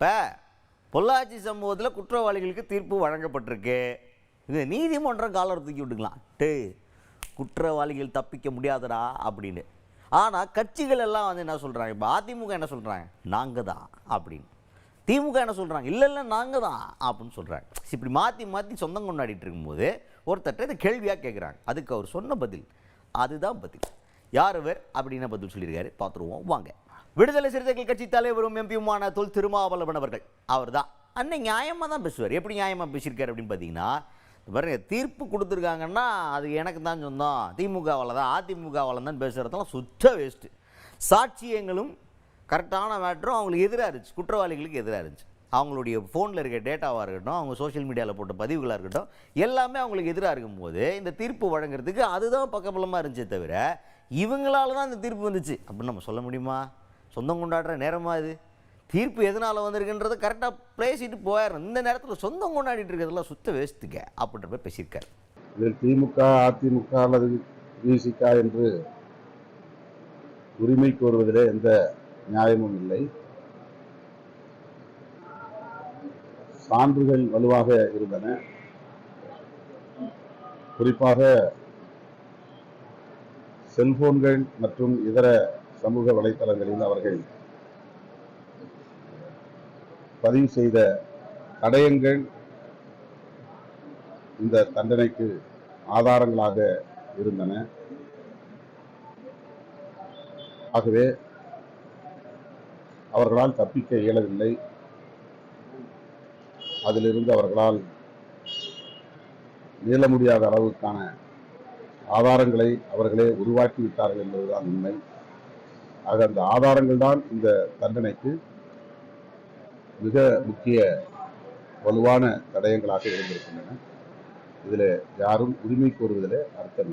இப்போ பொள்ளாச்சி சம்பவத்தில் குற்றவாளிகளுக்கு தீர்ப்பு வழங்கப்பட்டிருக்கு. இது நீதிமன்றம் காலர் தூக்கி விட்டுக்கலாம், குற்றவாளிகள் தப்பிக்க முடியாதடா அப்படின்னு. ஆனால் கட்சிகள் எல்லாம் வந்து என்ன சொல்கிறாங்க, இப்போ அதிமுக என்ன சொல்கிறாங்க, நாங்கள் தான் அப்படின்னு. திமுக என்ன சொல்கிறாங்க, இல்லை இல்லை நாங்கள் தான் அப்படின்னு சொல்கிறாங்க. இப்படி மாற்றி மாற்றி சொந்தம் கொண்டாடிட்டு இருக்கும்போது ஒருத்தட்ட இதை கேள்வியாக கேட்குறாங்க. அதுக்கு அவர் சொன்ன பதில் அதுதான் பதில். யார் அவர் அப்படின்னு பதில் சொல்லியிருக்காரு, பார்த்துருவோம் வாங்க. விடுதலை சிறுத்தைகள் கட்சி தலைவரும் எம்பியுமான தொல் திருமாவளவன் அவர்கள், அவர் தான் அன்னைக்கு நியாயமாக தான் பேசுவார். எப்படி நியாயமாக பேசியிருக்காரு அப்படின்னு பார்த்தீங்கன்னா, பாருங்க, தீர்ப்பு கொடுத்துருக்காங்கன்னா அது எனக்கு தான் சொந்தம், திமுகவால் தான் அதிமுகவால் தான் பேசுகிறதெல்லாம் சுத்த வேஸ்ட்டு. சாட்சியங்களும் கரெக்டான மேட்டரும் அவங்களுக்கு எதிராக இருந்துச்சு, குற்றவாளிகளுக்கு எதிராக இருந்துச்சு. அவங்களுடைய ஃபோனில் இருக்க டேட்டாவாக இருக்கட்டும், அவங்க சோஷியல் மீடியாவில் போட்ட பதிவுகளாக இருக்கட்டும், எல்லாமே அவங்களுக்கு எதிராக இருக்கும்போது இந்த தீர்ப்பு வழங்குறதுக்கு அதுதான் பக்கபலமாக இருந்துச்சே தவிர இவங்களால தான் இந்த தீர்ப்பு வந்துச்சு அப்படின்னு நம்ம சொல்ல முடியுமா? சொந்தம் கொண்டாடுற நேரமாக இது? தீர்ப்பு எதனால் வந்திருக்குன்றதை கரெக்டாக பேசிட்டு போயிடணும். இந்த நேரத்தில் சொந்தம் கொண்டாடிட்டு இருக்கிறதெல்லாம் சுத்த வேஸ்ட்டுக்க அப்படின்ற மாதிரி பேசியிருக்காரு. இதில் திமுக அதிமுக அல்லது விசிக என்று உரிமை கோருவதிலே எந்த நியாயமும் இல்லை. சான்றுகள் வலுவாக இருந்தன. குறிப்பாக செல்போன்கள் மற்றும் இதர சமூக வலைத்தளங்களில் அவர்கள் பதிவு செய்த தடயங்கள் இந்த தண்டனைக்கு ஆதாரங்களாக இருந்தன. ஆகவே அவர்களால் தப்பிக்க இயலவில்லை. அதிலிருந்து அவர்களால் மீள முடியாத அளவுக்கான ஆதாரங்களை அவர்களே உருவாக்கிவிட்டார்கள் என்பதுதான் உண்மை. ஆக அந்த ஆதாரங்கள் தான் இந்த தண்டனைக்கு மிக முக்கிய வலுவான தடயங்களாக இருந்திருக்கின்றன. இதில் யாரும் உரிமை கோருவதில் அர்த்தம்